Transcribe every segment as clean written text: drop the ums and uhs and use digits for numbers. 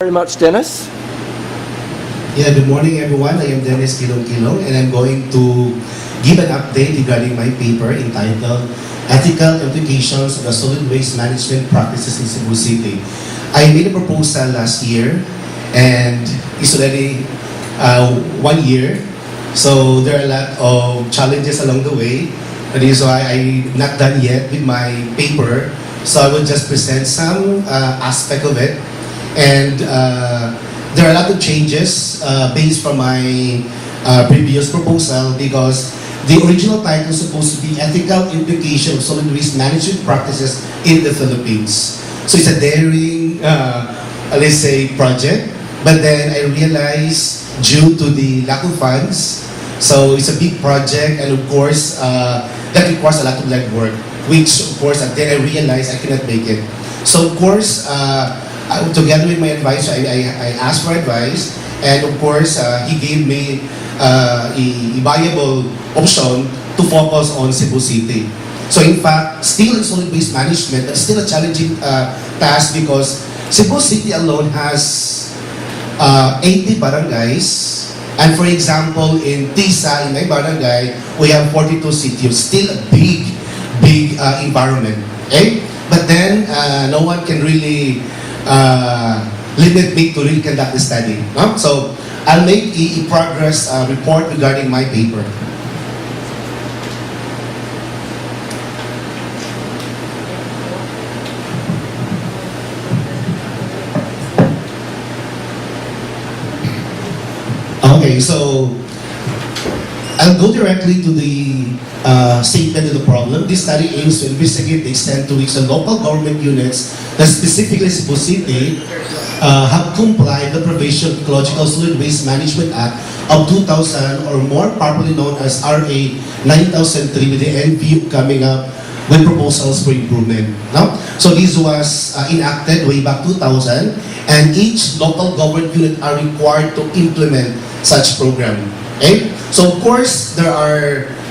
Very much, Dennis. Yeah, good morning everyone. I am Dennis Kiliongkilong and I'm going to give an update regarding my paper entitled Ethical Implications of the Solid Waste Management Practices in Cebu City. I made a proposal last year and it's already 1 year. So there are a lot of challenges along the way. That is why I'm not done yet with my paper. So I will just present some aspect of it. And there are a lot of changes based from my previous proposal because the original title is supposed to be Ethical Implication of Solid Waste Management Practices in the Philippines. So it's a daring, let's say, project. But then I realized due to the lack of funds, so it's a big project and of course that requires a lot of legwork, which of course then I realized I cannot make it. So of course, together with my advisor, I asked for advice, and of course, he gave me a viable option to focus on Cebu City. So in fact, still in solid waste management, it's still a challenging task because Cebu City alone has 80 barangays, and for example, in Tisa, in my barangay, we have 42 cities, still a big environment. Okay? But then, no one can really limit me to really conduct the study. No? So I'll make a progress report regarding my paper. Okay, so I'll go directly to the statement of the problem. This study aims to investigate the extent to which the local government units, that specifically Cebu City, have complied with the provision of Ecological Solid Waste Management Act of 2000, or more properly known as RA 9003, with the end view coming up with proposals for improvement. No? So this was enacted way back 2000, and each local government unit are required to implement such program. Okay? So of course,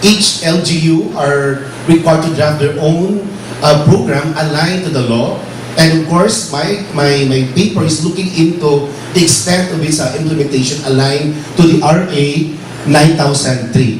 each LGU are required to draft their own program aligned to the law. And of course, my paper is looking into the extent of its implementation aligned to the RA 9003.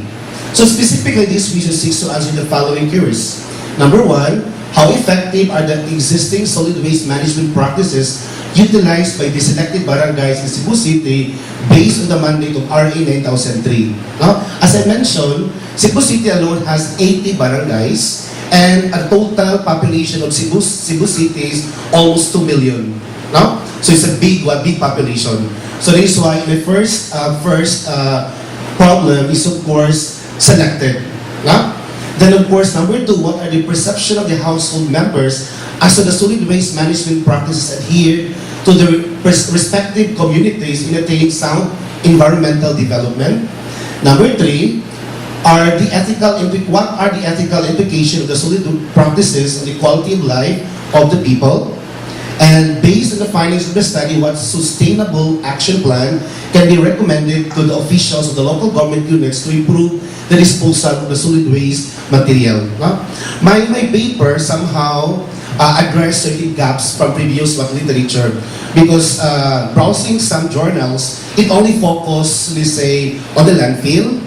So specifically, this vision seeks to answer the following queries. Number one, how effective are the existing solid waste management practices utilized by the selected barangays in Cebu City based on the mandate of RA 9003. Now, as I mentioned, Cebu City alone has 80 barangays and a total population of Cebu City is almost 2 million. No? So it's a big population. So that is why the first problem is of course selected. No? Then of course, number two, what are the perception of the household members as to the solid waste management practices adhere to the respective communities in attaining sound environmental development? Number three, what are the ethical implications of the solid practices on the quality of life of the people? And based on the findings of the study, what sustainable action plan can be recommended to the officials of the local government units to improve the disposal of the solid waste material? No? My paper somehow addressed certain gaps from previous literature because browsing some journals, it only focused, let's say, on the landfill.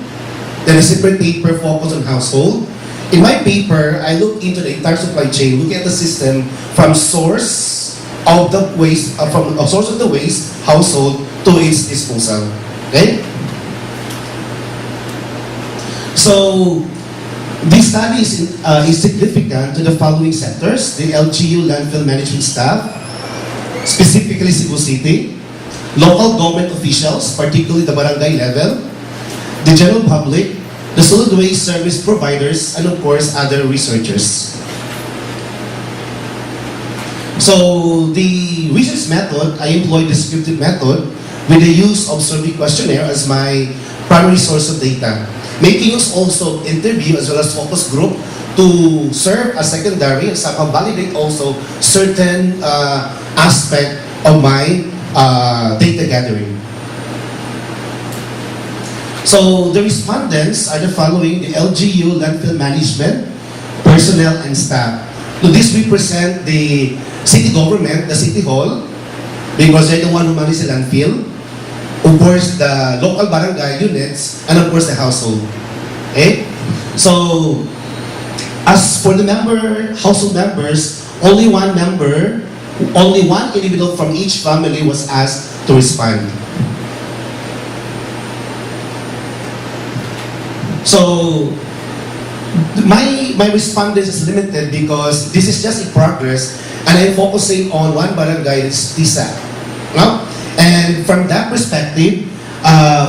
Then a separate paper focused on household. In my paper, I look into the entire supply chain, look at the system from source of the waste, household, to its disposal. Okay? So, this study is significant to the following sectors: the LGU landfill management staff, specifically Cebu City, local government officials, particularly the barangay level, the general public, the solid waste service providers, and of course, other researchers. So, the research method, I employed the descriptive method with the use of survey questionnaire as my primary source of data, making use also interview as well as focus group to serve as secondary and somehow validate also certain aspect of my data gathering. So the respondents are the following: the LGU landfill management, personnel, and staff. To this we present the city government, the city hall, because they're the one who manage the landfill, of course the local barangay units, and of course the household. Okay? So, as for the household members, only one individual from each family was asked to respond. So, my respondents is limited because this is just in progress, and I'm focusing on one barangay, it's Tisa. No? And from that perspective,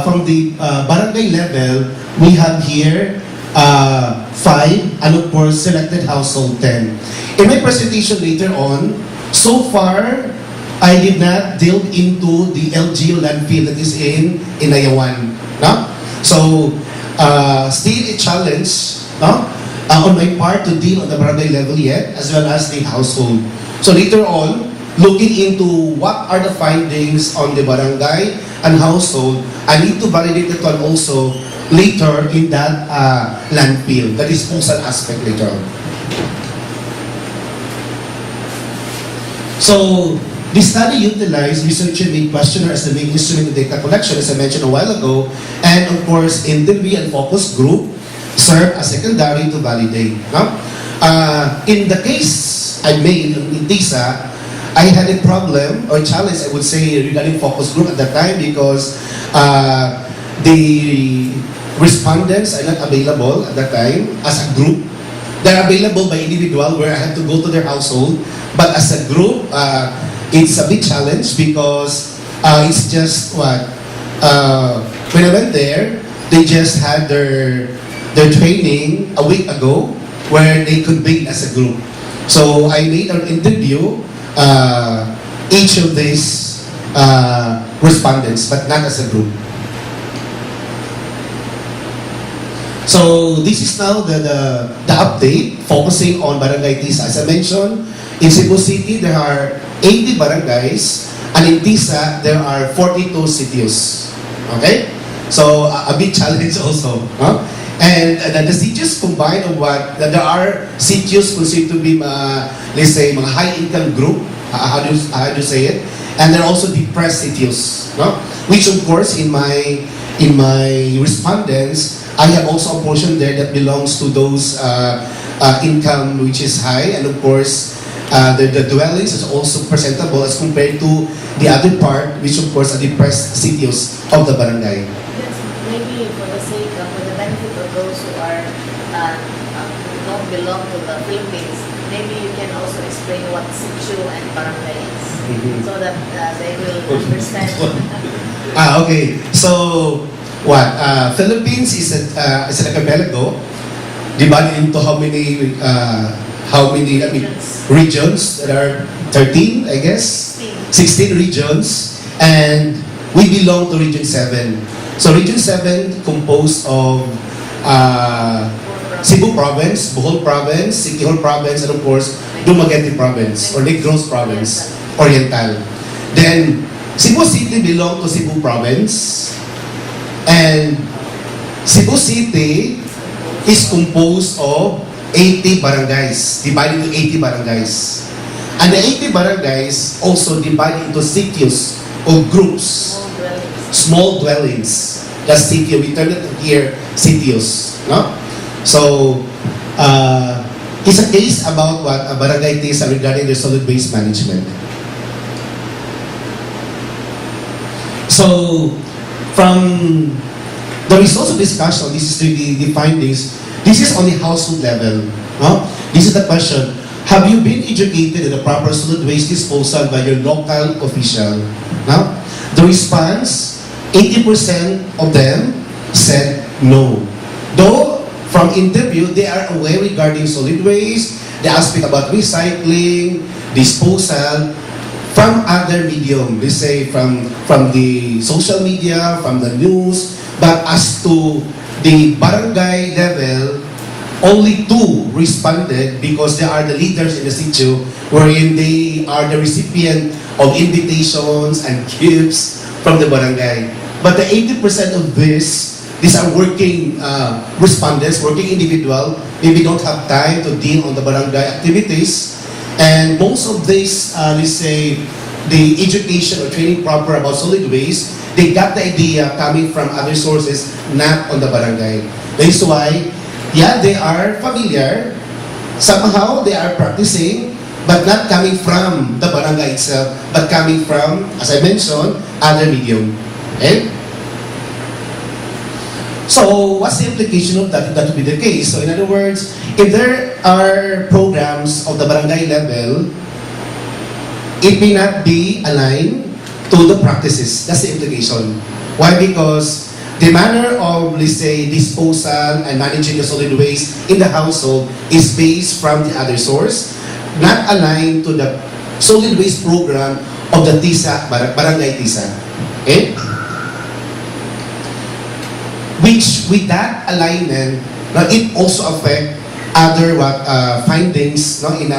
from the barangay level, we have here 5, and of course selected household 10. In my presentation later on, so far, I did not delve into the LGU landfill that is in Ayawan. No? So, still a challenge, no? On my part to deal on the barangay level yet, as well as the household. So later on, looking into what are the findings on the barangay and household, I need to validate that one also later in that landfill, that disposal aspect later on. So, the study utilized researcher-made questionnaire as the main instrument of data collection, as I mentioned a while ago, and of course, interview and focus group serve as secondary to validate. No? In the case I made in TISA, I had a problem or challenge, I would say, regarding focus group at that time because the respondents are not available at that time as a group. They're available by individual where I had to go to their household, but as a group, it's a big challenge because it's just what when I went there, they just had their training a week ago where they convened as a group. So I made an interview each of these respondents, but not as a group. So this is now the update focusing on Barangay Tisa. As I mentioned, in Cebu City there are 80 barangays, and in Tisa there are 42 sitios. Okay? So a big challenge also. Huh? And the sitios combined of what, there are sitios considered to be, let's say, mga high-income group, how do you say it? And there are also depressed sitios, no? Which of course, in my respondents, I have also a portion there that belongs to those income which is high, and of course, the dwellings is also presentable as compared to the other part, which of course are depressed sitios of the barangay. Maybe for the sake, for the benefit of those who are don't belong to the Philippines, maybe you can also explain what sitio and barangay is, so that they will understand. Okay. So, what? Philippines is an archipelago divided into how many regions? There are 13, I guess. 16 regions, and we belong to Region 7. So Region 7 composed of Cebu Province, Bohol Province, Siquijor Province, and of course, Dumaguete Province, or Negros Province, Oriental. Then, Cebu City belong to Cebu Province, and Cebu City is composed of 80 barangays, divided into 80 barangays. And the 80 barangays also divided into sitios or groups, small dwellings. That's sitio. We turn it here sitios. No? So, it's a case about what a barangay Tisa regarding their solid waste management. So, from the results of discussion, this is the findings. This is on the household level. No? This is the question. Have you been educated in the proper solid waste disposal by your local official? No? The response, 80% of them said no. Though, from interview, they are aware regarding solid waste, they ask about recycling, disposal, from other medium, let's say from the social media, from the news, but as to the barangay level, only 2 responded because they are the leaders in the sitio, wherein they are the recipient of invitations and gifts from the barangay. But the 80% of these are working respondents, working individual, maybe don't have time to deal on the barangay activities. And most of these, let's say, the education or training proper about solid waste, they got the idea coming from other sources, not on the barangay. That is why, yeah, they are familiar, somehow they are practicing, but not coming from the barangay itself, but coming from, as I mentioned, other medium. Okay? So, what's the implication of that if that would be the case? So, in other words, if there are programs of the barangay level, it may not be aligned to the practices. That's the implication. Why? Because the manner of, let's say, disposal and managing the solid waste in the household is based from the other source, not aligned to the solid waste program of the TISA, barangay TISA. Okay? Which, with that alignment, it also affect other findings in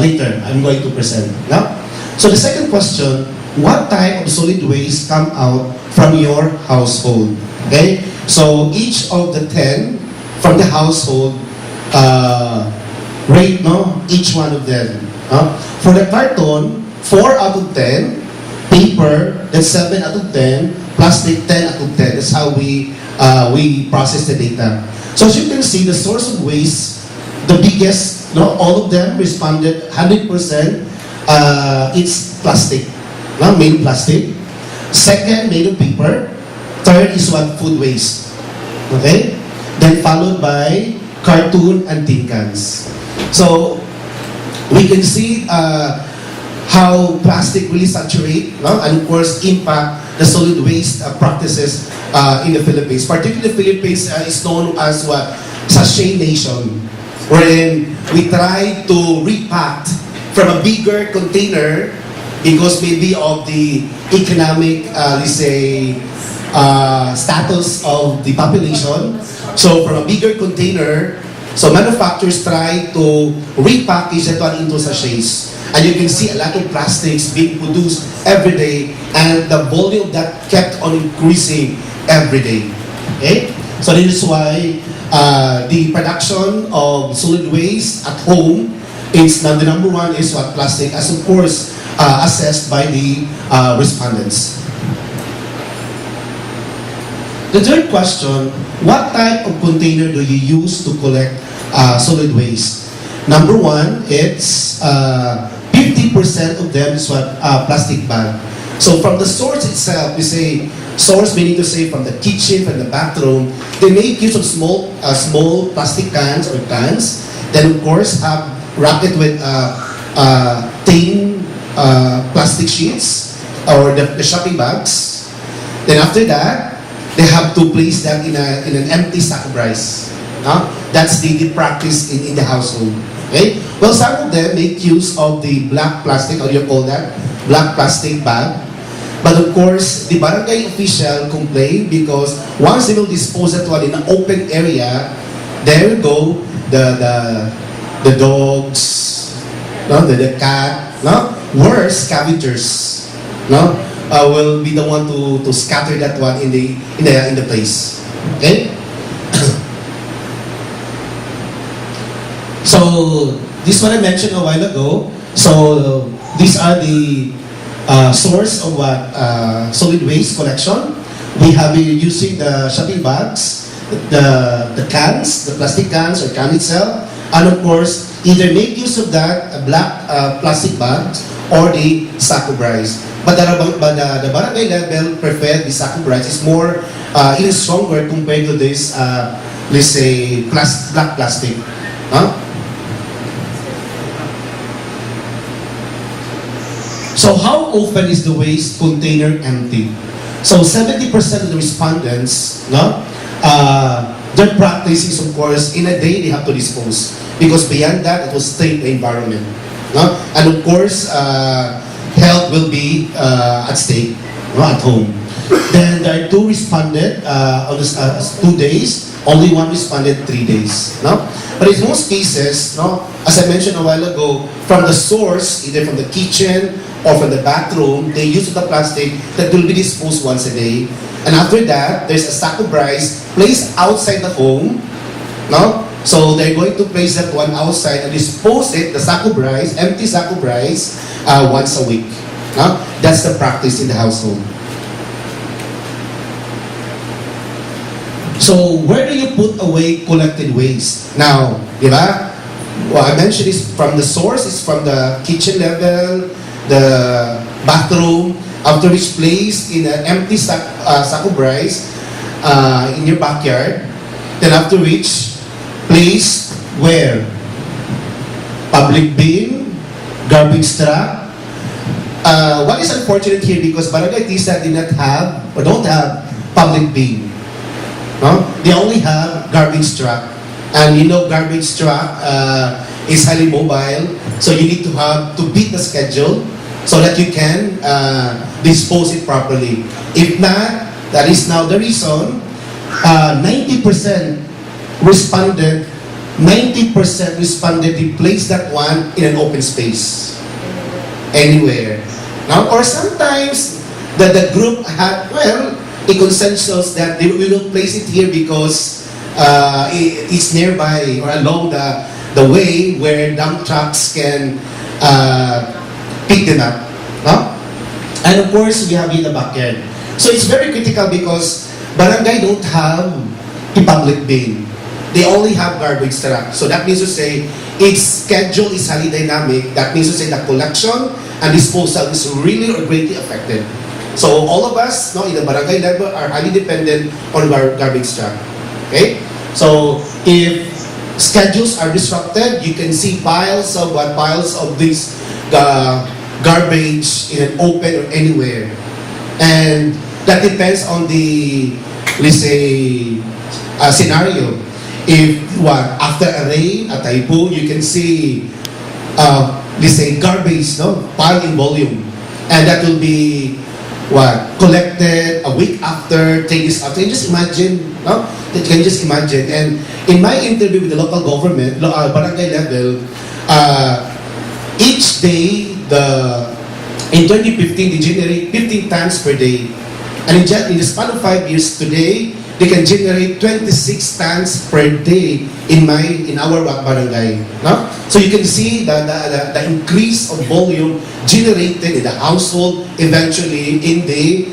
later I'm going to present. No? So the second question, what type of solid waste come out from your household? Okay? So each of the 10 from the household rate each one of them. For the carton, 4 out of 10, paper, that's 7 out of 10, plastic 10 out of 10. That's how we process the data. So as you can see, the source of waste, the biggest, all of them responded 100%. It's plastic, made of plastic. Second, made of paper. Third is what? Food waste. Okay? Then followed by cartoon and tin cans. So we can see how plastic really saturate, and of course impact the solid waste practices in the Philippines. Particularly the Philippines is known as what? Sachet nation, wherein we try to repack from a bigger container because maybe of the economic, let's say, status of the population. So from a bigger container, so manufacturers try to repackage that one into sachets. And you can see a lot of plastics being produced every day, and the volume that kept on increasing every day. Okay? So this is why the production of solid waste at home is now the number one is what? Plastic, as of course assessed by the respondents. The third question, what type of container do you use to collect solid waste? Number one, it's 50% of them is what? Plastic bag. So from the source itself, we say, source meaning to say from the kitchen, from the bathroom, they make use of small plastic cans or cans. Then of course wrap it with thin plastic sheets or the shopping bags. Then after that, they have to place that in an empty sack of rice. That's the practice in the household. Okay? Well, some of them make use of the black plastic, or you call that, black plastic bag. But of course, the barangay official complained because once they will dispose that one in an open area, there will go the dogs, the cat, worse, scavengers, will be the one to scatter that one in the place. Okay? So this one I mentioned a while ago. So these are the source of what solid waste collection. We have been using the shopping bags, the cans, the plastic cans or can itself, and of course either make use of that black plastic bags or the sack of rice. But the barangay level preferred the sack of rice. It's more, it is stronger compared to this, let's say, black plastic. So how often is the waste container empty? So 70% of the respondents, their practice is of course in a day they have to dispose, because beyond that it will stay the environment. And of course, health will be at stake at home. Then there are 2 responded on 2 days. Only 1 responded 3 days. But in most cases, as I mentioned a while ago, from the source, either from the kitchen or from the bathroom, they use the plastic that will be disposed once a day. And after that, there's a sack of rice placed outside the home. So they're going to place that one outside and dispose it, the sack of rice, empty sack of rice, once a week. No? That's the practice in the household. So, where do you put away collected waste? Now, di ba? Well, I mentioned this from the source, it's from the kitchen level, the bathroom, after which placed in an empty sack of rice in your backyard. Then after which, placed where? Public bin, garbage truck. What is unfortunate here, because Barangay Tisa did not have, or don't have, public bin. No? They only have garbage truck. And you know, garbage truck is highly mobile, so you need to beat the schedule so that you can dispose it properly. If not, that is now the reason 90% responded to place that one in an open space anywhere. Now, or sometimes the group had, well, a consensus that we will place it here because it's nearby or along the way where dump trucks can pick them up. No? And of course, we have in the backyard. So it's very critical because barangay don't have a public bin. They only have garbage truck. So that means to say, its schedule is highly dynamic. That means to say the collection and disposal is really or greatly affected. So all of us, no, in the barangay level are highly dependent on garbage truck. Okay? So if schedules are disrupted, you can see piles of this garbage in an open or anywhere. And that depends on the, let's say, scenario. If after a rain, a typhoon, you can see, let's say, garbage, no, pile in volume, and that will be collected a week after, 10 days after. You just imagine, no? You can just imagine. And in my interview with the local government, barangay level, each day, in 2015, they generate 15 tons per day. And in the span of 5 years today, they can generate 26 tons per day in our barangay. No? So you can see the increase of volume generated in the household, eventually in the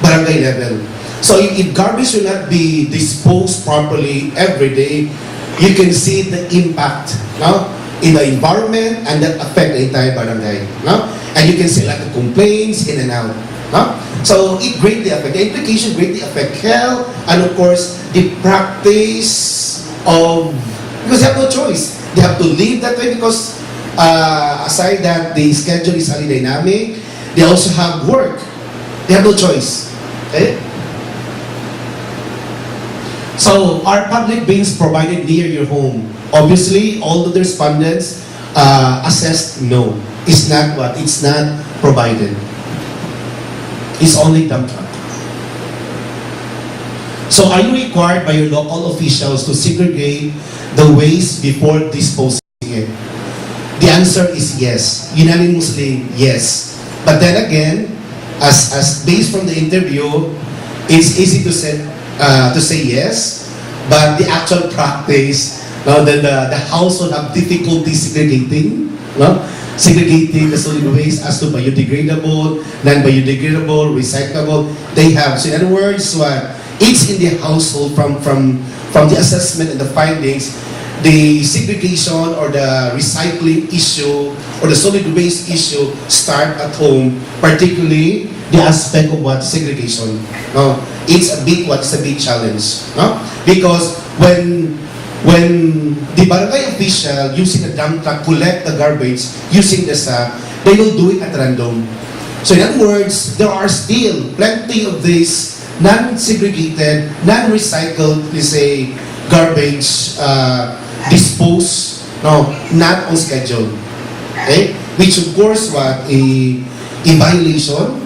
barangay level. So if garbage will not be disposed properly every day, you can see the impact, no, in the environment, and that affect the entire barangay. No? And you can see like the complaints in and out. No? So it greatly affects, the implication greatly affect health, and of course the practice of, because they have no choice. They have to live that way because aside that the schedule is highly dynamic, they also have work. They have no choice. Okay? So are public bins provided near your home? Obviously, all of the respondents assessed no. It's not what? It's not provided. It's only dump truck. So are you required by your local officials to segregate the waste before disposing it? The answer is yes. Unanimously, yes. But then again, as based from the interview, it's easy to say yes, but the actual practice, now then the household have difficulty segregating, no? Segregating the solid waste as to biodegradable, non-biodegradable, recyclable. They have. So in other words, it's in the household from the assessment and the findings, the segregation or the recycling issue or the solid waste issue start at home, particularly the aspect of segregation. No? It's a big challenge. No? Because when the barangay official using a dump truck collect the garbage using the sack, they will do it at random. So in other words, there are still plenty of these non-segregated, non-recycled, let's say, garbage disposed, no, not on schedule. Okay? Which of course a violation,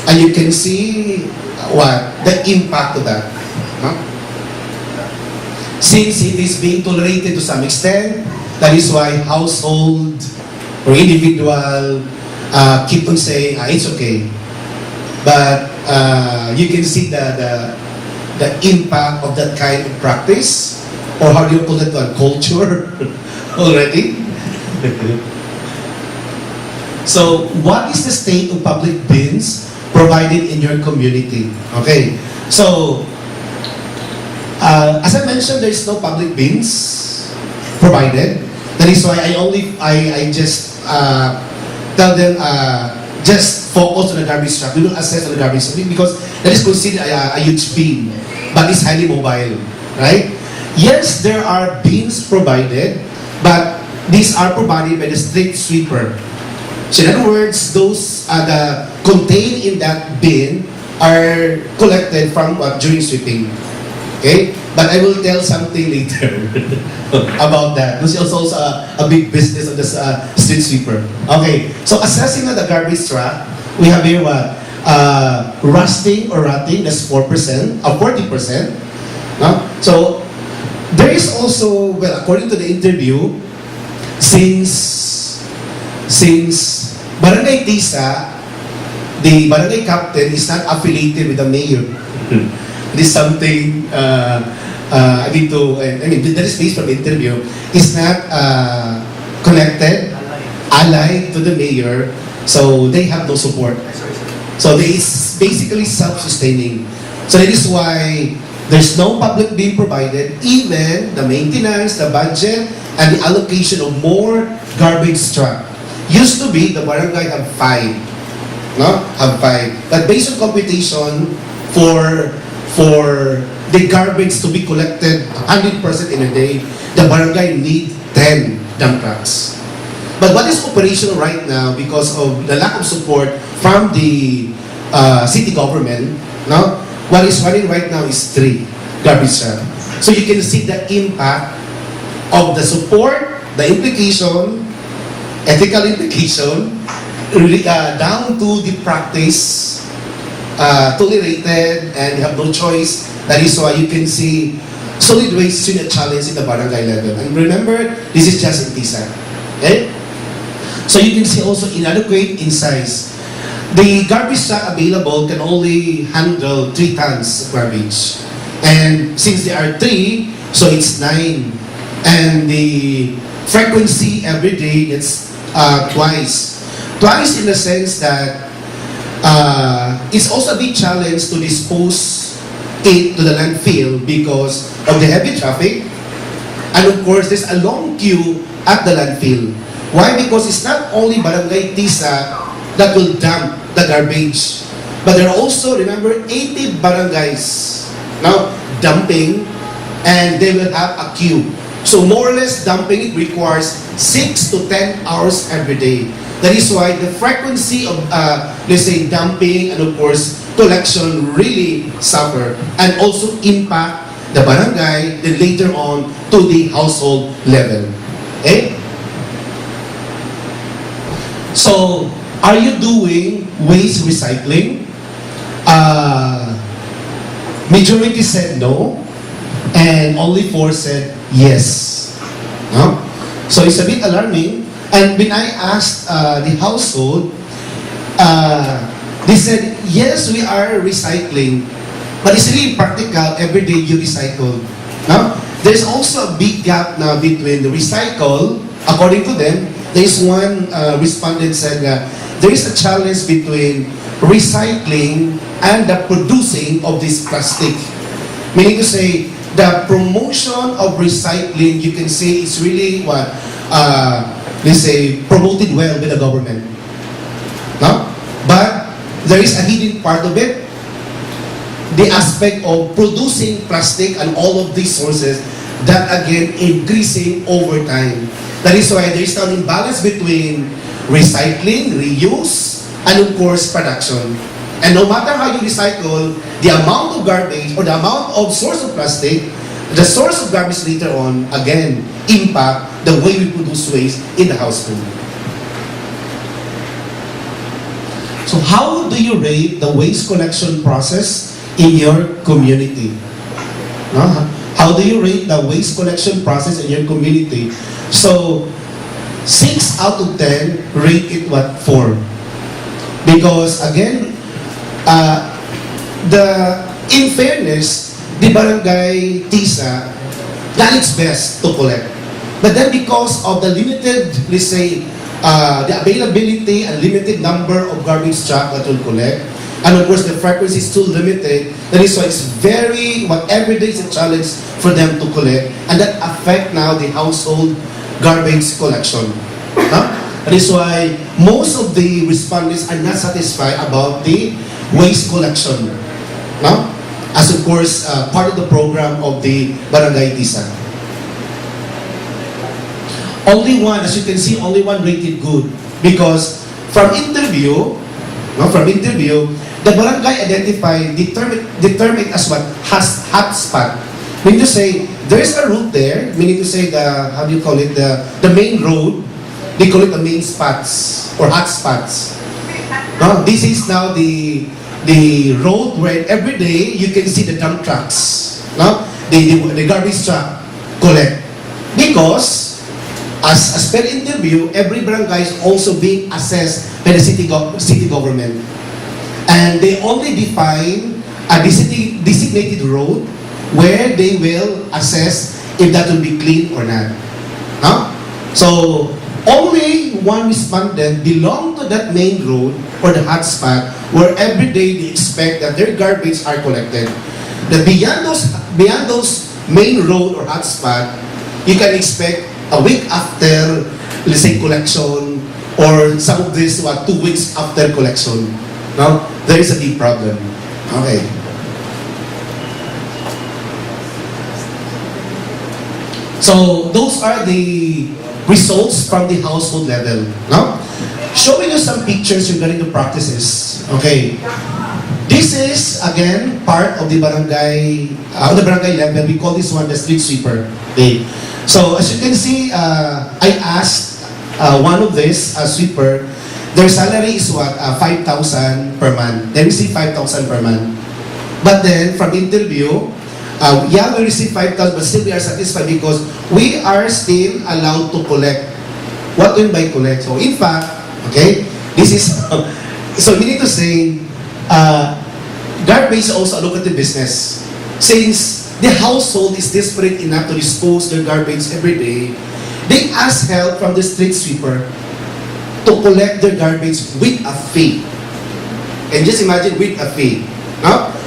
and you can see the impact of that. Huh? Since it is being tolerated to some extent, that is why household or individual keep on saying, it's okay. But you can see the impact of that kind of practice, or how do you call it, culture already. So, what is the state of public bins provided in your community? Okay. So, as I mentioned, there is no public bins provided. That is why I just tell them just focus on the garbage truck. We will assess on the garbage truck because that is considered a huge bin, but it's highly mobile, right? Yes, there are bins provided, but these are provided by the street sweeper. So in other words, those contained in that bin are collected from during sweeping. Okay? But I will tell something later about that. This is also a big business of the street sweeper. Okay, so assessing of the garbage truck, we have here what? Rusting or rotting, that's 4%, 40%. No? So, there is also, well, according to the interview, since Barangay Tisa, the barangay captain is not affiliated with the mayor. It is something I mean that is based from the interview, is not connected, allied to the mayor, so they have no support. So they is basically self-sustaining. So that is why there's no public being provided, even the maintenance, the budget, and the allocation of more garbage truck. Used to be the barangay have 5, no? Have 5. But based on computation, for the garbage to be collected 100% in a day, the barangay need 10 dump trucks. But what is operational right now because of the lack of support from the city government, no? What is running right now is 3 garbage trucks. So you can see the impact of the support, the implication, ethical implication, down to the practice, tolerated, and you have no choice. That is why you can see solid waste is a challenge in the barangay level. And remember, this is just in Tisa. Okay? So you can see also inadequate in size. The garbage truck available can only handle 3 tons of garbage. And since there are 3, so it's 9. And the frequency every day, it's twice. Twice in the sense that it's also a big challenge to dispose it to the landfill because of the heavy traffic. And of course, there's a long queue at the landfill. Why? Because it's not only Barangay Tisa that will dump the garbage, but there are also, remember, 80 barangays now dumping, and they will have a queue. So more or less dumping, it requires 6 to 10 hours every day. That is why the frequency of, let's say, dumping and of course collection really suffer and also impact the barangay, then later on to the household level. Okay? So, are you doing waste recycling? Majority said no, and only 4 said yes. No? So it's a bit alarming. And when I asked the household, they said, yes, we are recycling, but it's really practical. Every day you recycle. No? There's also a big gap now between the recycle, according to them. There is one respondent said there is a challenge between recycling and the producing of this plastic. Meaning to say, the promotion of recycling, you can say, is really what, let's say, promoted well by the government. No? But there is a hidden part of it. The aspect of producing plastic and all of these sources that again increasing over time. That is why there is an imbalance between recycling, reuse, and of course production. And no matter how you recycle, the amount of garbage or the amount of source of plastic, the source of garbage later on, again, impact the way we produce waste in the household. So how do you rate the waste collection process in your community? How do you rate the waste collection process in your community? So, 6 out of 10 rate it what? 4. Because again, in fairness, the barangay Tisa done its best to collect. But then because of the limited, let's say, the availability and limited number of garbage truck that will collect. And of course, the frequency is too limited. That is why it's every day is a challenge for them to collect. And that affect now the household garbage collection. That is why most of the respondents are not satisfied about the waste collection. As of course, part of the program of the Barangay Tisa. Only one, as you can see, only one rated good. Because from interview, the barangay identified, determined as what? Hotspot. Meaning to say, there is a route there, meaning to say how do you call it, the main road, they call it the main spots, or hotspots. This is now the road where every day you can see the dump trucks, the garbage truck collect. Because, as per interview, every barangay is also being assessed by the city government. And they only define a designated road where they will assess if that will be clean or not. So, only one respondent belong to that main road or the hotspot where every day they expect that their garbage are collected. Beyond those main road or hotspot, you can expect a week after, let's say, collection, or some of this, 2 weeks after collection. Now, there is a deep problem. Okay. So, those are the results from the household level. Now, showing you some pictures regarding the practices. Okay. This is, again, part of the barangay level. We call this one the street sweeper. Okay. So, as you can see, I asked one of this, a sweeper, their salary is what? 5,000 per month. They receive 5,000 per month. But then, from interview, we receive 5,000, but still we are satisfied because we are still allowed to collect. What do you mean by collect? So, in fact, okay, this is, so meaning to say, garbage is also a lucrative business. Since the household is desperate enough to dispose their garbage every day, they ask help from the street sweeper to collect their garbage with a fee. And just imagine, with a fee.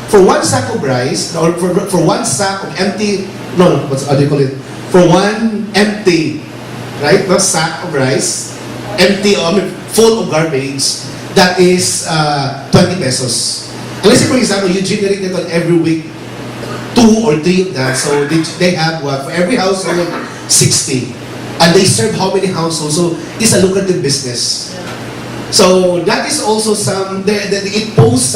For one sack of rice, or for one sack of empty, how do you call it? For one empty, right? Not sack of rice, empty, full of garbage, that is 20 pesos. And let's say, for example, you generate it on every week, 2 or 3 of that, so they have what? For every household, 60. And they serve how many households? So it's a lucrative business. So that is also it poses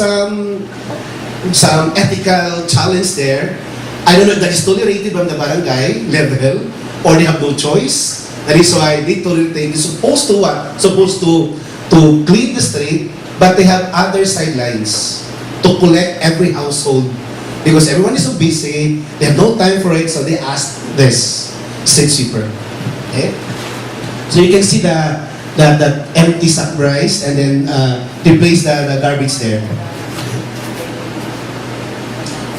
some ethical challenge there. I don't know if that is tolerated from the barangay level or they have no choice. That is why they tolerate. They're supposed to what? Supposed to clean the street, but they have other sidelines to collect every household. Because everyone is so busy, they have no time for it, so they ask this street sweeper. Okay? So you can see that empty sack rice and then they place the garbage there.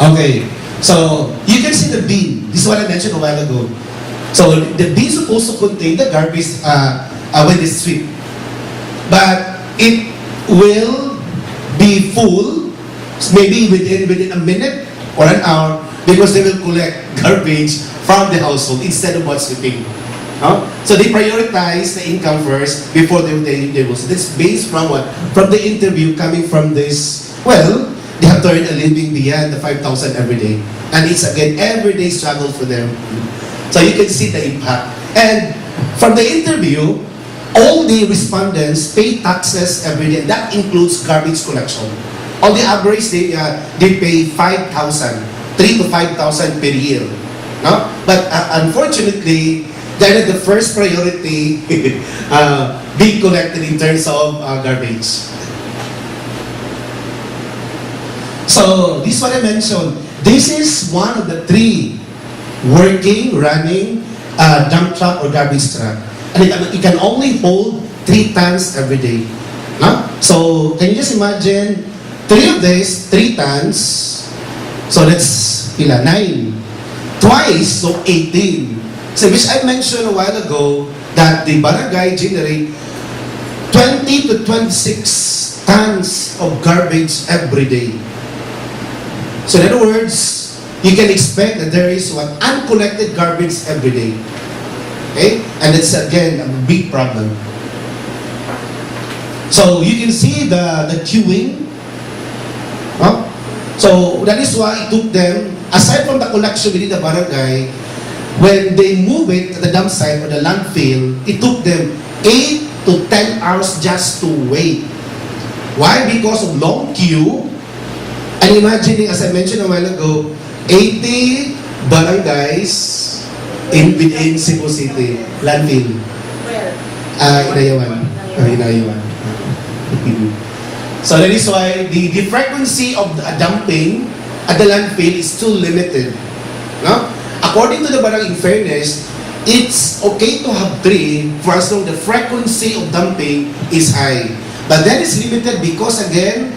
Okay, so you can see the bin. This is what I mentioned a while ago. So the bin is supposed to contain the garbage when they sweep. But it will be full maybe within a minute or an hour because they will collect garbage from the household instead of sweeping. So they prioritize the income first before they will. So that's based from what? From the interview coming from this, they have to earn a living beyond the 5,000 every day. And it's again, everyday struggle for them. So you can see the impact. And from the interview, all the respondents pay taxes every day. That includes garbage collection. On the average, they pay 5,000, 3 to 5,000 per year. No? But unfortunately, they're not the first priority being collected in terms of garbage. So, this is what I mentioned. This is one of the 3 running dump truck or garbage truck. And it can only hold 3 tons every day. No? So, can you just imagine 3 of these, 3 tons. So, that's 9. Twice, so 18. So, which I mentioned a while ago that the barangay generate 20 to 26 tons of garbage every day. So in other words, you can expect that there is uncollected garbage every day. Okay? And it's again a big problem. So you can see the queuing. Huh? So that is why it took them, aside from the collection within the barangay, when they move it to the dump site or the landfill, it took them 8 to 10 hours just to wait. Why? Because of long queue. And imagining, as I mentioned a while ago, 80 barangays within Cebu City, landfill. Where? Inayawan. Inayawan. So that is why the frequency of the dumping at the landfill is still limited. No? According to the barangay, in fairness, it's okay to have 3 for as long the frequency of dumping is high. But that is limited because again,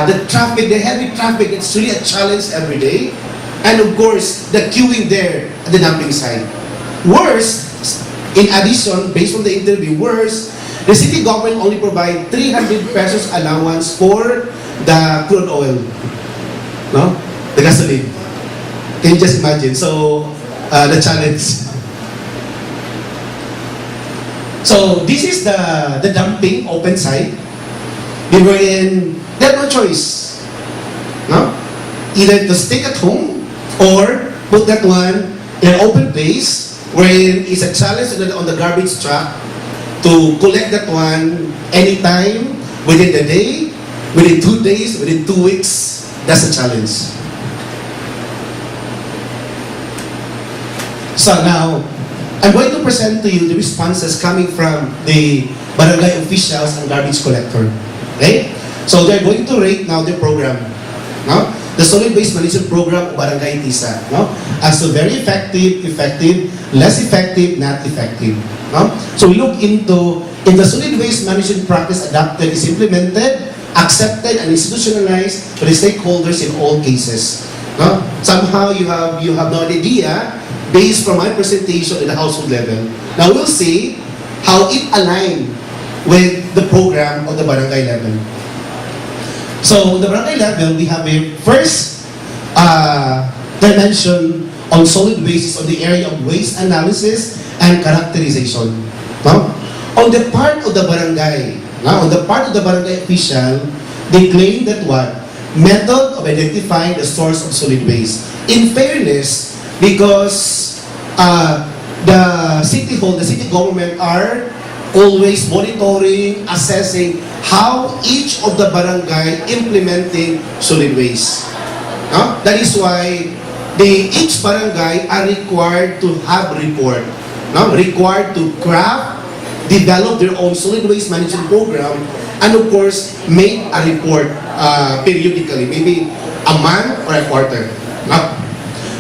the traffic, the heavy traffic, it's really a challenge every day. And of course, the queuing there at the dumping site. Worse, in addition, based on the interview, worse, the city government only provide 300 pesos allowance for the crude oil. No? The gasoline. Can you just imagine? So, the challenge. So, this is the dumping open site. They were in, they have no choice. No? Either to stay at home or put that one in an open place wherein it's a challenge on the garbage truck to collect that one anytime, within the day, within 2 days, within 2 weeks. That's a challenge. So now, I'm going to present to you the responses coming from the barangay officials and garbage collector. Okay? So they're going to rate now the program. No? The solid waste management program of Barangay Tisa. No? As to very effective, effective, less effective, not effective. No? So we look into if the solid waste management practice adopted is implemented, accepted, and institutionalized by the stakeholders in all cases. No? Somehow you have no idea based from my presentation at the household level. Now we'll see how it aligned with the program on the barangay level. So on the barangay level, we have a first dimension on solid waste on the area of waste analysis and characterization. No? On the part of the barangay, on the part of the barangay official, they claim that what? Method of identifying the source of solid waste. In fairness, because the city government are always monitoring, assessing how each of the barangay implementing solid waste. No? That is why each barangay are required to have report. No? Required to craft, develop their own solid waste management program, and of course, make a report periodically, maybe a month or a quarter. No?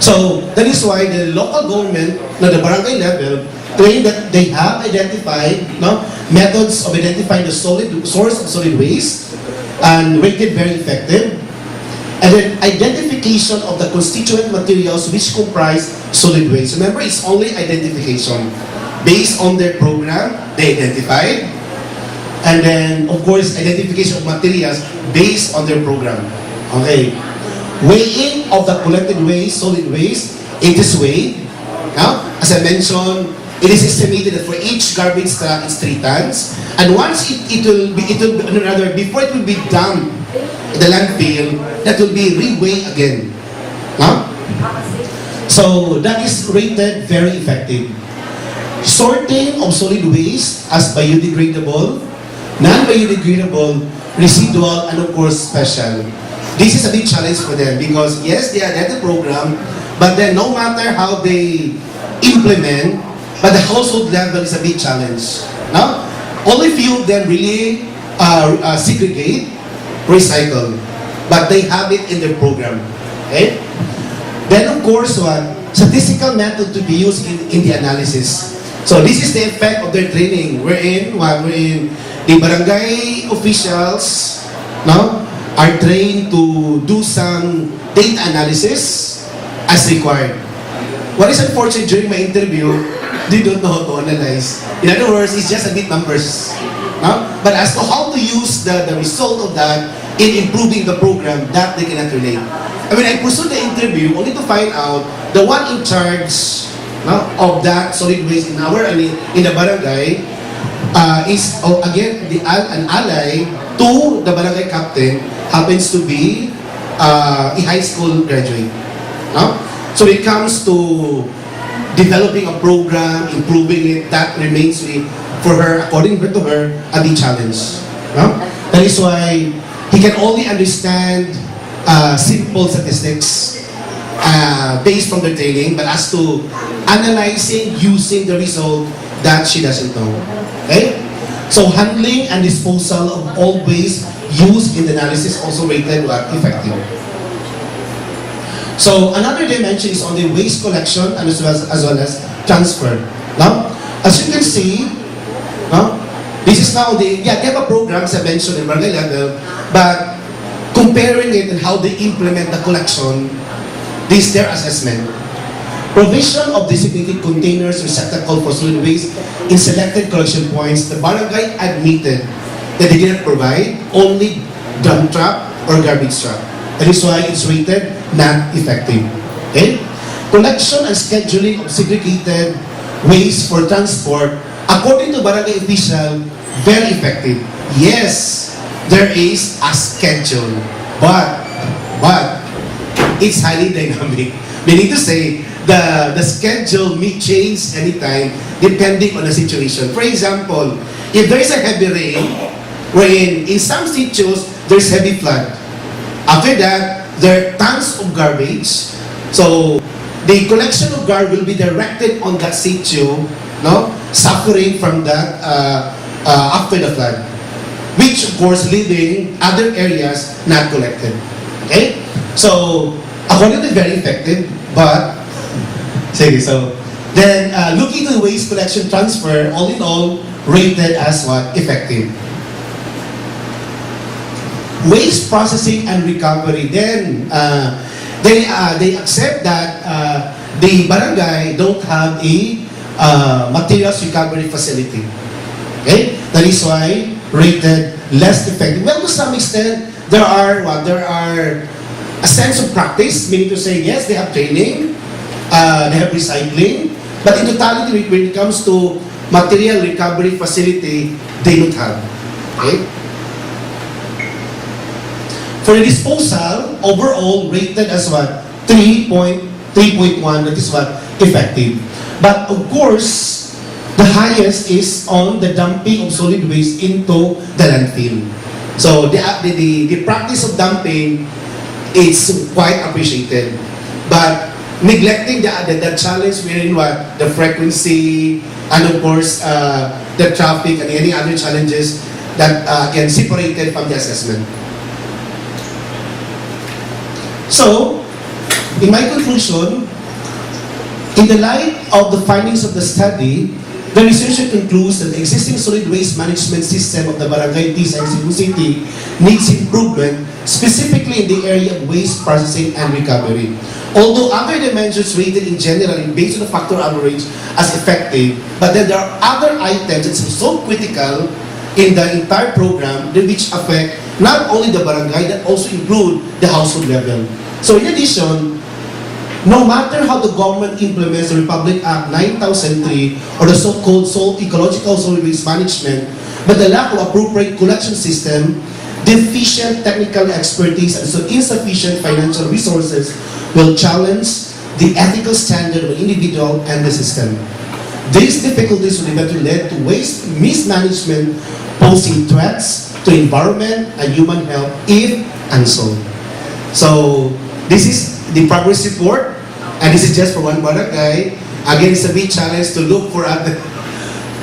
So that is why the local government, the barangay level, claim that they have identified methods of identifying the source of solid waste and rated very effective. And then identification of the constituent materials which comprise solid waste. Remember, it's only identification. Based on their program, they identified. And then, of course, identification of materials based on their program. Okay. Weighing of the collected waste, solid waste, it is weighed. Now, as I mentioned, it is estimated that for each garbage truck, it's 3 tons. And once before it will be dumped in the landfill, that will be reweighed again. Now, so that is rated very effective. Sorting of solid waste as biodegradable, non-biodegradable, residual, and of course special. This is a big challenge for them because yes, they are at the program, but then no matter how they implement, but the household level is a big challenge. Now, only few of them really segregate, recycle, but they have it in their program. Okay? Then of course, statistical method to be used in the analysis. So this is the effect of their training, wherein the barangay officials are trained to do some data analysis as required. What is unfortunate during my interview, they don't know how to analyze. In other words, it's just a bit numbers. But as to how to use the result of that in improving the program, that they cannot relate. I mean, I pursued the interview only to find out the one in charge of that solid waste in the barangay is again an ally to the barangay captain, happens to be a high school graduate. No? So when it comes to developing a program, improving it, that remains for her, according to her, a big challenge. No? That is why he can only understand simple statistics based from the training, but as to analyzing, using the result, that she doesn't know. Okay? So handling and disposal of all waste used in the analysis also rated effective. So another dimension is on the waste collection and as well as transfer. Now, as you can see, this is now they have a program, as I mentioned, in barangay level, but comparing it and how they implement the collection, this is their assessment. Provision of designated containers receptacle for solid waste in selected collection points, the barangay admitted that they didn't provide only dump trap or garbage trap. That is why it's rated not effective. Okay? Collection and scheduling of segregated waste for transport, according to barangay official, very effective. Yes, there is a schedule, but it's highly dynamic. Meaning to say, the schedule may change anytime depending on the situation. For example, if there is a heavy rain, wherein in some situs there's heavy flood. After that, there are tons of garbage. So the collection of garbage will be directed on that situ, suffering from that after the flood, which of course leaving other areas not collected. Okay, so according to very effective, but so then looking to the waste collection transfer, all in all, rated as what? Effective. Waste processing and recovery, then they accept that the barangay don't have a materials recovery facility. Okay, that is why rated less effective. Well, to some extent, there are a sense of practice, meaning to say yes, they have training, they have recycling, but in totality, when it comes to material recovery facility, they don't have. Okay. For the disposal, overall rated as what? 3.1, that is what? Effective. But of course, the highest is on the dumping of solid waste into the landfill. So the practice of dumping is quite appreciated. But neglecting the challenge wherein what? The frequency and of course the traffic and any other challenges that again separated from the assessment. So, in my conclusion, in the light of the findings of the study, the researcher concludes that the existing solid waste management system of the barangay TISA in Cebu City needs improvement, specifically in the area of waste processing and recovery. Although other dimensions rated in general and based on the factor average as effective, but then there are other items that are so critical in the entire program which affect not only the barangay, that also include the household level. So in addition, no matter how the government implements the Republic Act 9003 or the so-called ecological solid waste management, but the lack of appropriate collection system, deficient technical expertise, and so insufficient financial resources will challenge the ethical standard of the individual and the system. These difficulties will eventually lead to waste mismanagement, posing threats to environment and human health if unsolved. So this is the progress report, and this is just for one barangay. Again, it's a big challenge to look for other,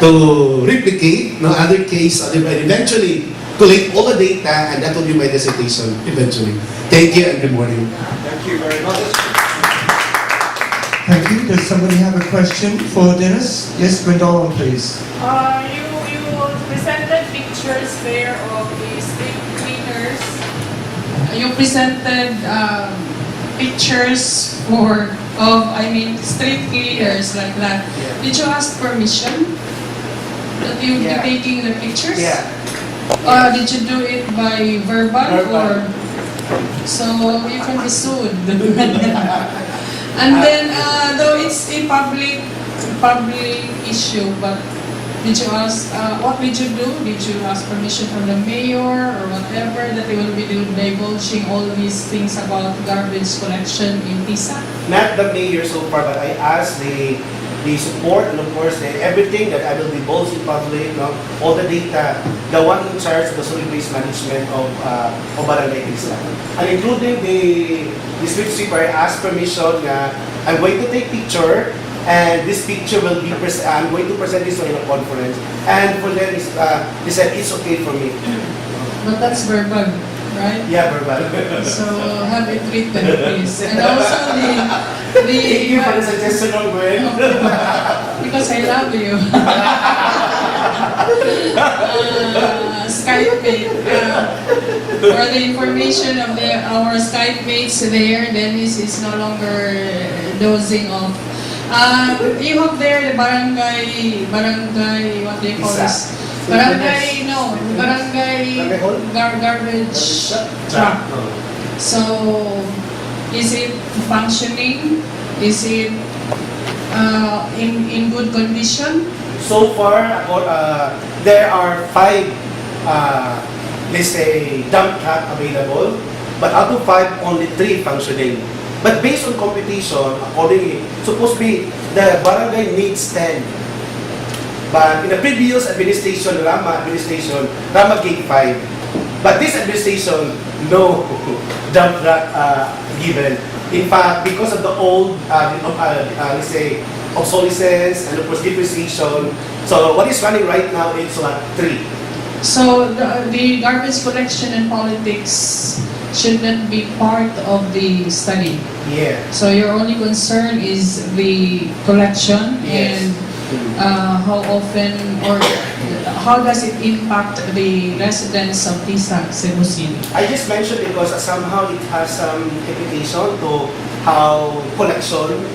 to replicate other case, and eventually collect all the data, and that will be my dissertation eventually. Thank you and good morning. Thank you very much. Thank you. Does somebody have a question for Dennis? Yes, Gwendolyn, please. You presented pictures there of the street cleaners. You presented pictures street cleaners like that. Did you ask permission that you be taking the pictures? Yeah. Did you do it by verbal or? So you can be sued. And then, though it's a public issue, but did you ask, what did you do? Did you ask permission from the mayor or whatever that they will be divulging all these things about garbage collection in TISA? Not the mayor so far, but I asked the support and of course everything that I will divulge in public, no? All the data, the one in charge of the solid waste management of Barangay TISA. And including the street sweeper, I asked permission na I'm going to take picture and this picture will be I'm going to present this in a conference. And for them, they said it's okay for me. But that's verbal, right? Yeah, verbal. So have it written, please. And also the Thank you for the suggestion on Gwen. because I love you. Skype mate. For the information of our Skype mates there, Dennis is no longer dozing off. You have there the barangay, what do you call this? Barangay garbage truck. So, is it functioning? Is it in good condition? So far, there are 5, let's say, dump truck available, but out of 5, only 3 functioning. But based on computation, accordingly, supposed to be the barangay needs 10. But in the previous administration, Rama gave 5. But this administration, no dump truck given. In fact, because of the old, let's say, obsolescence and of course depreciation, so what is running right now is 3. So the garbage collection and politics should not be part of the study. Yeah. So your only concern is the collection. Yes. And how often or how does it impact the residents of TISA, Cebu City? I just mentioned because somehow it has some implication to how collection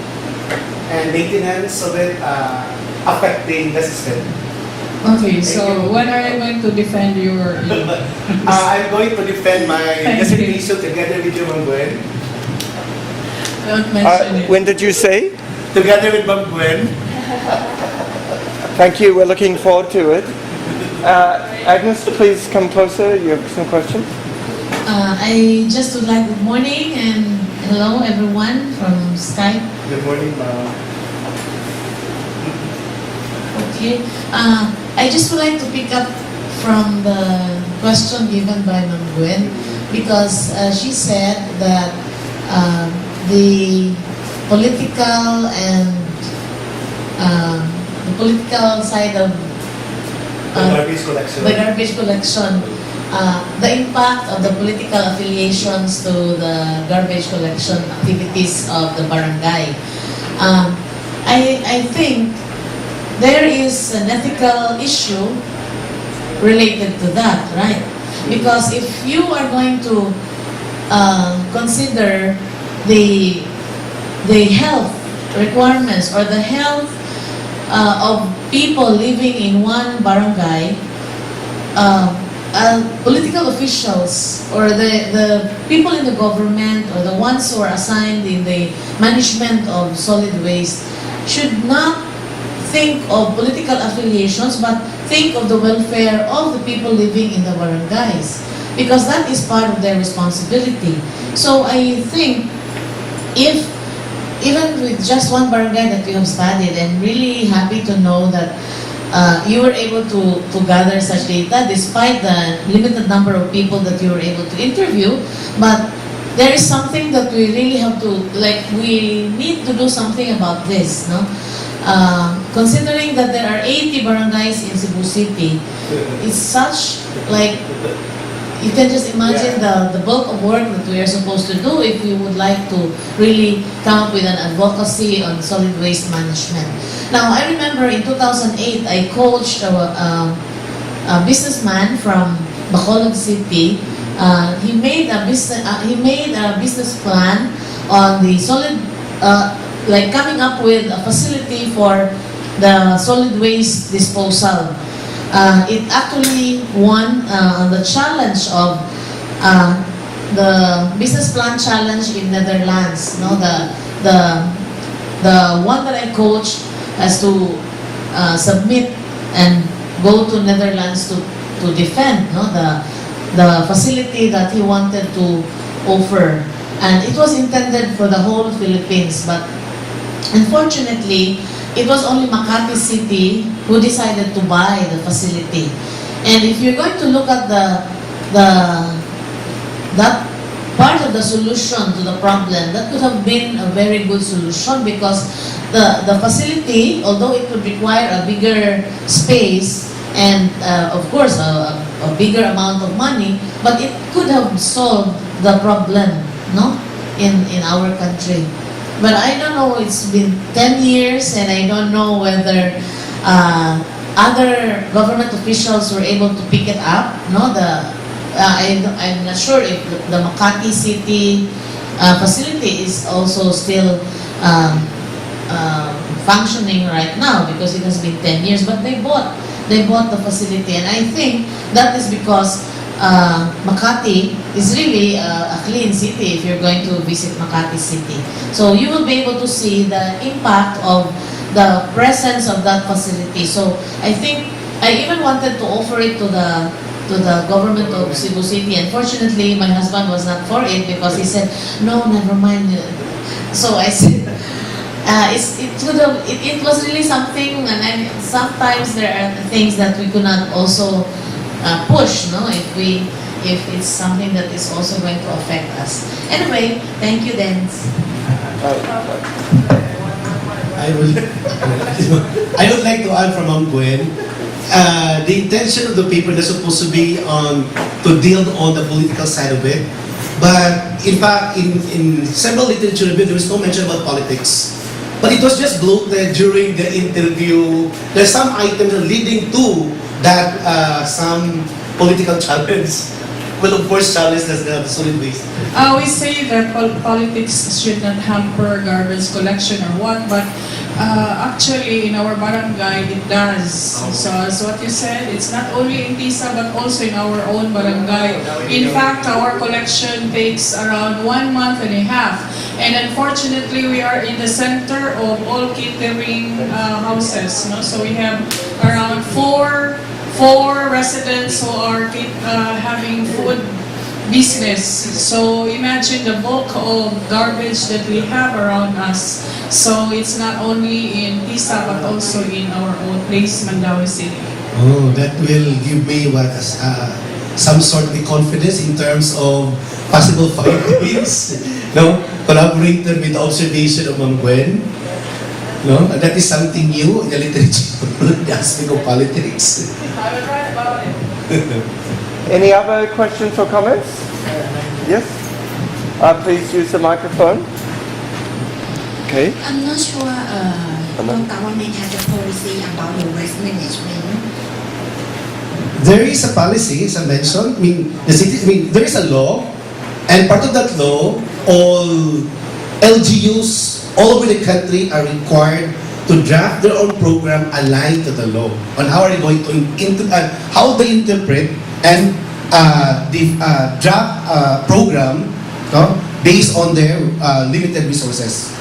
and maintenance of it affecting the system. Okay, so when are you going to defend your I'm going to defend my Thank you. designation together with you, Ma'am Gwen. Don't mention it. When did you say? Together with Ma'am Gwen. Thank you. We're looking forward to it. Agnes, please come closer. You have some questions. I just would like good morning and hello everyone from Skype. Good morning, Ma'am. Okay. I just would like to pick up from the question given by Ma'am Gwen because she said that the political and the political side of Garbage collection. the garbage collection, the impact of the political affiliations to the garbage collection activities of the barangay. I think there is an ethical issue related to that, right? Because if you are going to consider the health requirements or the health of people living in one barangay, political officials or the people in the government or the ones who are assigned in the management of solid waste should not think of political affiliations but think of the welfare of the people living in the barangays because that is part of their responsibility. So I think if even with just one barangay that you have studied, I'm really happy to know that you were able to gather such data despite the limited number of people that you were able to interview. But there is something that we really have to, we need to do something about this, no? Considering that there are 80 barangays in Cebu City, it's such, you can just imagine the bulk of work that we are supposed to do if we would like to really come up with an advocacy on solid waste management. Now, I remember in 2008, I coached a businessman from Bacolod City. He made a business plan on the solid, coming up with a facility for the solid waste disposal. it actually won the challenge of the business plan challenge in Netherlands. No, the one that I coached has to submit and go to Netherlands to defend, no, the facility that he wanted to offer, and it was intended for the whole Philippines, but unfortunately it was only Makati City who decided to buy the facility. And if you're going to look at that part of the solution to the problem, that could have been a very good solution, because the facility, although it would require a bigger space and of course a bigger amount of money, but it could have solved the problem, no, in our country. But I don't know, it's been 10 years and I don't know whether other government officials were able to pick it up, no, I'm not sure if the Makati City facility is also still functioning right now, because it has been 10 years, but they bought the facility, and I think that is because Makati is really a clean city if you're going to visit Makati City. So you will be able to see the impact of the presence of that facility. So I think I even wanted to offer it to the government of Cebu City. Unfortunately, my husband was not for it, because he said, no, never mind. So I said, it was really something, and sometimes there are things that we could not also push, no, if it's something that is also going to affect us. Anyway, thank you, Dennis. I would like to add from Ma'am Gwen, the intention of the paper is supposed to be to deal on the political side of it, but in fact, in several literature reviews, there was no mention about politics. But it was just bloated during the interview. There's some items leading to that some political challenge. Well, of course, challenge the solid waste. We say that politics should not hamper garbage collection or what, but actually in our barangay it does. So as what you said, it's not only in TISA but also in our own barangay. In fact, our collection takes around 1 month and a half. And unfortunately, we are in the center of all catering houses. No? So we have around four residents who are having food business. So imagine the bulk of garbage that we have around us. So it's not only in TISA but also in our own place, Mandaue City. Oh, that will give me some sort of confidence in terms of possible findings. No, collaborated with the observation of Ma'am Gwen. No, and that is something new in the literature, the aspect of politics. I will write about it. Any other questions or comments? Yes? Please use the microphone. Okay. I'm not sure the government has a policy about the waste management. There is a policy, as I mentioned. There is a law, and part of that law, all LGUs all over the country are required to draft their own program aligned to the law on how are they going to how they interpret and draft program, no, based on their limited resources.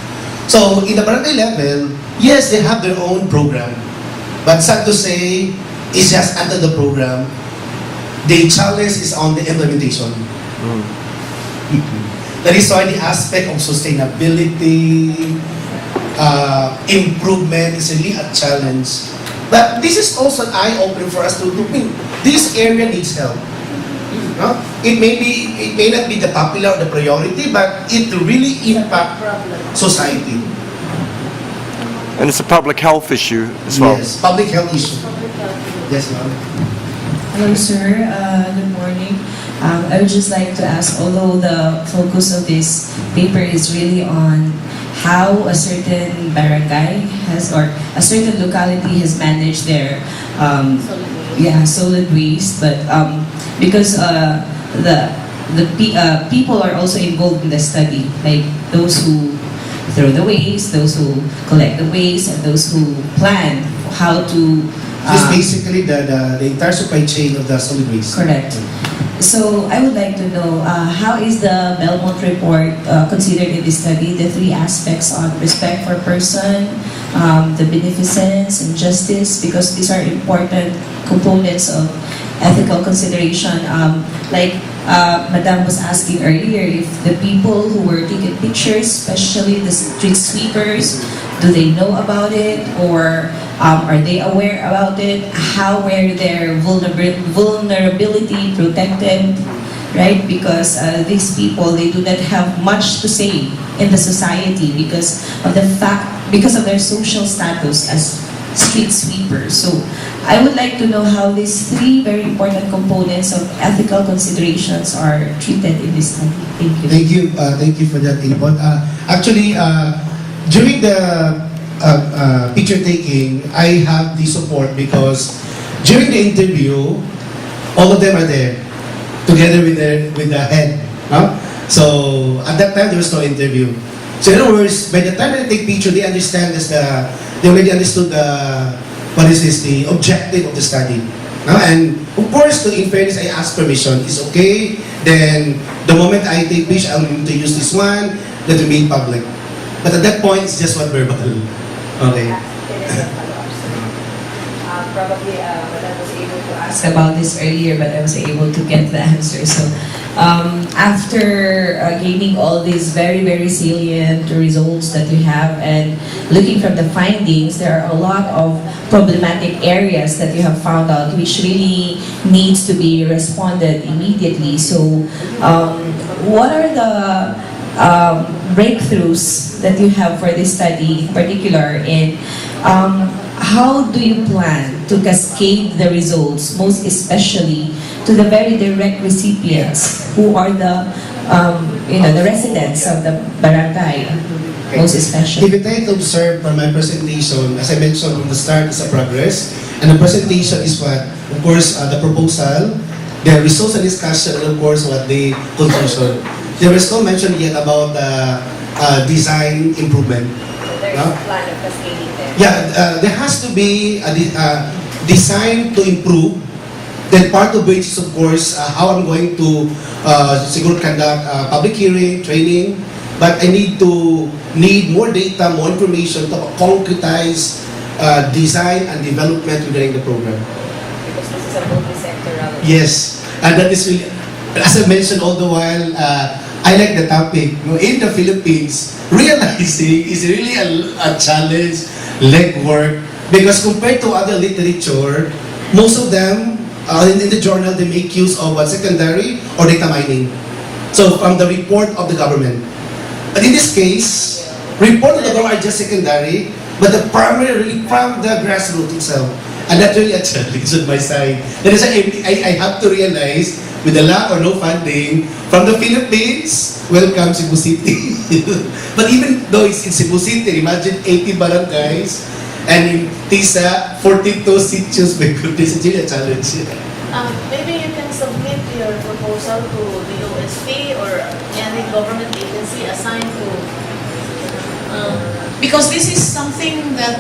So in the barangay level, yes, they have their own program, but sad to say, it's just under the program. The challenge is on the implementation. That is why the aspect of sustainability, improvement is really a challenge. But this is also an eye-opener for us to look. This area needs help. No? It may not be the popular or the priority, but it really impacts society. And it's a public health issue as well. Yes, public health issue. Yes, ma'am. Hello, sir. Good morning. I would just like to ask, although the focus of this paper is really on how a certain barangay has, or a certain locality has managed their solid waste, but because people are also involved in the study, like those who throw the waste, those who collect the waste, and those who plan how to It's basically the entire supply chain of the solid waste. Correct. So I would like to know, how is the Belmont report considered in this study? The three aspects on respect for person, the beneficence and justice, because these are important components of ethical consideration. Like Madam was asking earlier, if the people who were taking pictures, especially the street sweepers, do they know about it, or are they aware about it? How were their vulnerability protected, right? Because these people, they do not have much to say in the society because of their social status as street sweepers. So I would like to know how these three very important components of ethical considerations are treated in this study. Thank you. Thank you for that input. Actually, during the picture taking, I have the support because during the interview, all of them are there together with the head. No? So at that time, there was no interview. So in other words, by the time they take picture, they understand they already understood the objective of the study. No? And of course, in fairness, I ask permission. It's okay. Then the moment I take picture, I'm going to use this one. That will be public. But at that point, it's just one verbal. Okay. Probably I was able to ask about this earlier, but I was able to get the answer. So after gaining all these very, very salient results that we have and looking from the findings, there are a lot of problematic areas that you have found out which really needs to be responded immediately. So what are the breakthroughs that you have for this study in particular, and how do you plan to cascade the results, most especially to the very direct recipients who are the residents of the barangay, most especially? If you try to observe from my presentation, as I mentioned from the start, it's a progress, and the presentation is what, of course, the proposal, the results and discussion, and of course, what the conclusion. There was no mention yet about design improvement. There is a plan of cascading there. Yeah, there has to be a design to improve. Then part of which is, of course, how I'm going to siguro conduct public hearing, training. But I need more data, more information to concretize design and development regarding the program. Because this is a multi-sectoral. Yes, and that is really, as I mentioned all the while, I like the topic. In the Philippines, realizing is really a challenge, legwork, because compared to other literature, most of them, in the journal, they make use of secondary or data mining. So from the report of the government. But in this case, report of the government are just secondary, but the primary really from the grassroots itself. And that's really a challenge on my side. That is why I have to realize, with the lack or no funding, from the Philippines, welcome Cebu City. But even though it's in Cebu City, imagine 80 barangays, and in TISA, 42 sitios, my goodness, it's really a challenge. Maybe you can submit your proposal to the UST or any government agency assigned to because this is something that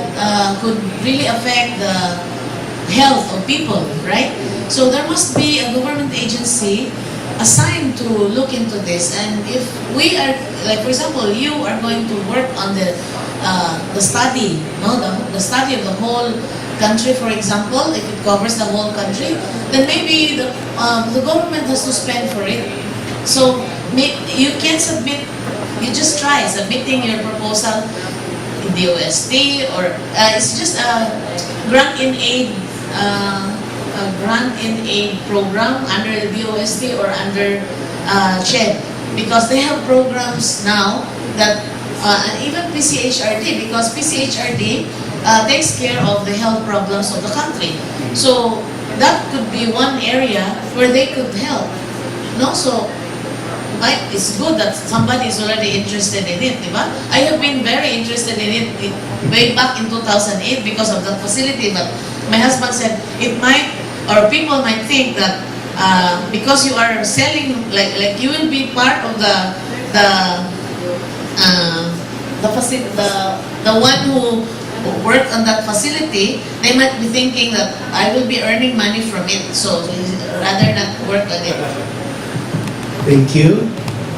could really affect the health of people, right? So there must be a government agency assigned to look into this. And if we are, like for example, you are going to work on the study, no, the study of the whole country, for example, if it covers the whole country, then maybe the government has to spend for it. So you can submit, you just try submitting your proposal in the OST, or it's just a grant in aid program under the OST or under CHED, because they have programs now that even PCHRD, because PCHRD takes care of the health problems of the country. So that could be one area where they could help. No, so it's good that somebody is already interested in it, diba? I have been very interested in it way back in 2008 because of that facility, but my husband said it might, or people might think that because you are selling, like you will be part of the one work on that facility, they might be thinking that I will be earning money from it, so rather not work on it. Thank you.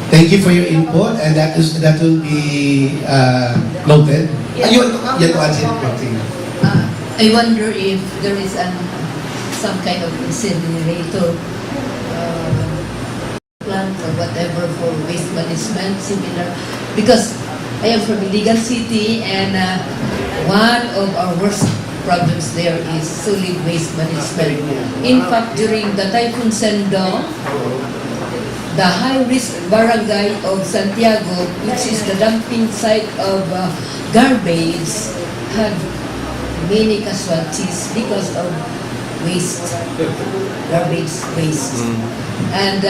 Thank you for your input, and that will be noted. You want to add something? I wonder if there is some kind of incinerator plant or whatever for waste management, similar. Because I am from Iligan City, and one of our worst problems there is solid waste management. In fact, during the Typhoon Sendong, the high-risk barangay of Santiago, which is the dumping site of garbage, had many casualties because of waste, garbage waste. And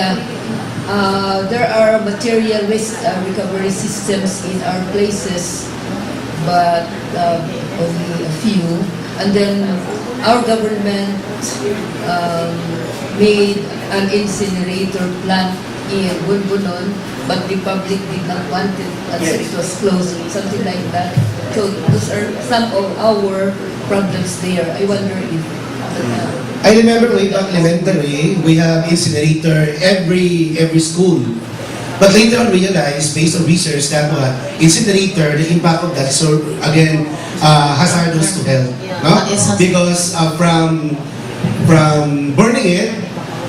there are material waste recovery systems in our places, but only a few. And then our government made an incinerator plant in Bunbunon, but the public did not want it, and so it was closed, something like that. So those are some of our problems there. I wonder if... I remember way back elementary, we have incinerator every school. But later on realized, based on research, that incinerator, the impact of that is, so, again, hazardous to health. No? Because from burning it,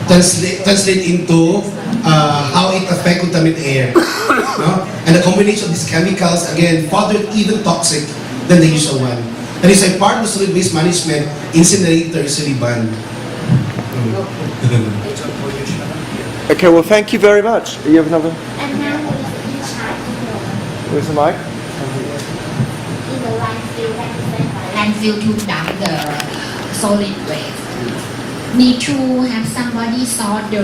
translate into how it affects contaminated air. No? And the combination of these chemicals, again, further even toxic than the usual one. That is why part of the solid waste management, incinerator is really banned. Okay, well, thank you very much. You have another? And now we in charge Where's the mic? in the landfill represented by landfill to dump the solid waste. Need to have somebody sort the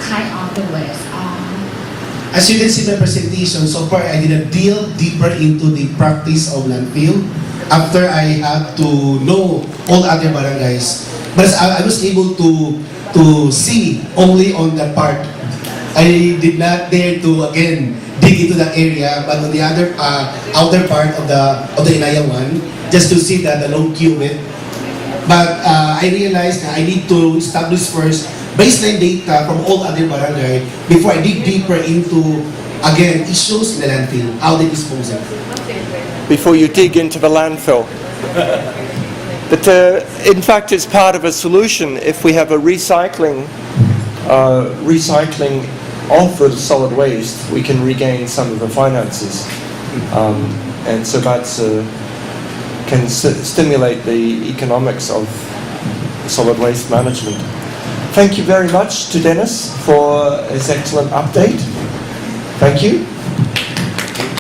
kind of the waste or As you can see in my presentation, so far I didn't deal deeper into the practice of landfill after I had to know all other barangays. But I was able to see only on that part. I did not dare to again dig into that area, but on the other outer part of the Inaya one, just to see that the low qubit. But I realized that I need to establish first baseline data from all other barangay before I dig deeper into, again, issues in the landfill, how they dispose it. Before you dig into the landfill. But in fact, it's part of a solution. If we have a recycling of the solid waste, we can regain some of the finances. And so that's can stimulate the economics of solid waste management. Thank you very much to Dennis for his excellent update. Thank you.